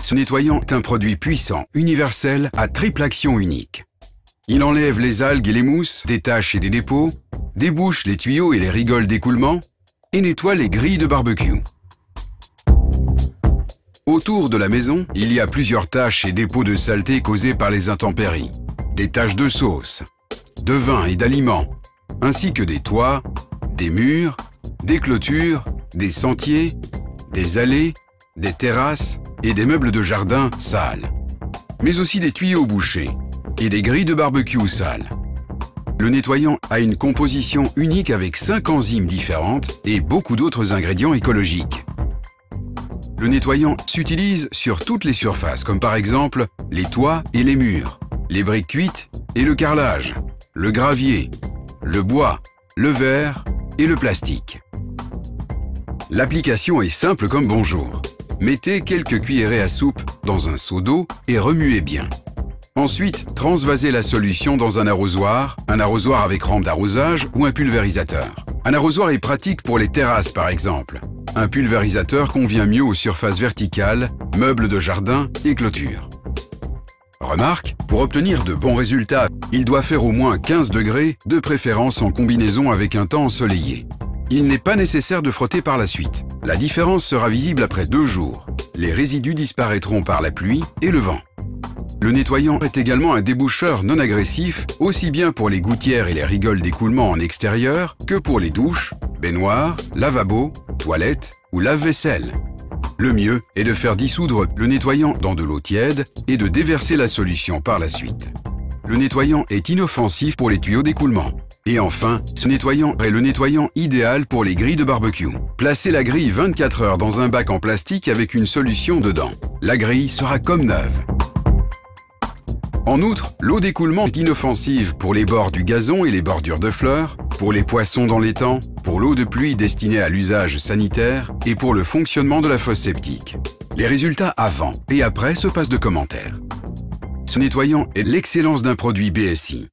Ce nettoyant est un produit puissant, universel, à triple action unique. Il enlève les algues et les mousses, des taches et des dépôts, débouche les tuyaux et les rigoles d'écoulement et nettoie les grilles de barbecue. Autour de la maison, il y a plusieurs taches et dépôts de saleté causés par les intempéries. Des taches de sauce, de vin et d'aliments, ainsi que des toits, des murs, des clôtures, des sentiers, des allées, des terrasses et des meubles de jardin sales. Mais aussi des tuyaux bouchés et des grilles de barbecue sales. Le nettoyant a une composition unique avec 5 enzymes différentes et beaucoup d'autres ingrédients écologiques. Le nettoyant s'utilise sur toutes les surfaces, comme par exemple les toits et les murs, les briques cuites et le carrelage, le gravier, le bois, le verre et le plastique. L'application est simple comme bonjour. Mettez quelques cuillerées à soupe dans un seau d'eau et remuez bien. Ensuite, transvasez la solution dans un arrosoir avec rampe d'arrosage ou un pulvérisateur. Un arrosoir est pratique pour les terrasses par exemple. Un pulvérisateur convient mieux aux surfaces verticales, meubles de jardin et clôtures. Remarque, pour obtenir de bons résultats, il doit faire au moins 15 degrés, de préférence en combinaison avec un temps ensoleillé. Il n'est pas nécessaire de frotter par la suite. La différence sera visible après 2 jours. Les résidus disparaîtront par la pluie et le vent. Le nettoyant est également un déboucheur non agressif, aussi bien pour les gouttières et les rigoles d'écoulement en extérieur que pour les douches, baignoires, lavabos, toilettes ou lave-vaisselle. Le mieux est de faire dissoudre le nettoyant dans de l'eau tiède et de déverser la solution par la suite. Le nettoyant est inoffensif pour les tuyaux d'écoulement. Et enfin, ce nettoyant est le nettoyant idéal pour les grilles de barbecue. Placez la grille 24 heures dans un bac en plastique avec une solution dedans. La grille sera comme neuve. En outre, l'eau d'écoulement est inoffensive pour les bords du gazon et les bordures de fleurs, pour les poissons dans l'étang, pour l'eau de pluie destinée à l'usage sanitaire et pour le fonctionnement de la fosse septique. Les résultats avant et après se passent de commentaires. Ce nettoyant est l'excellence d'un produit BSI.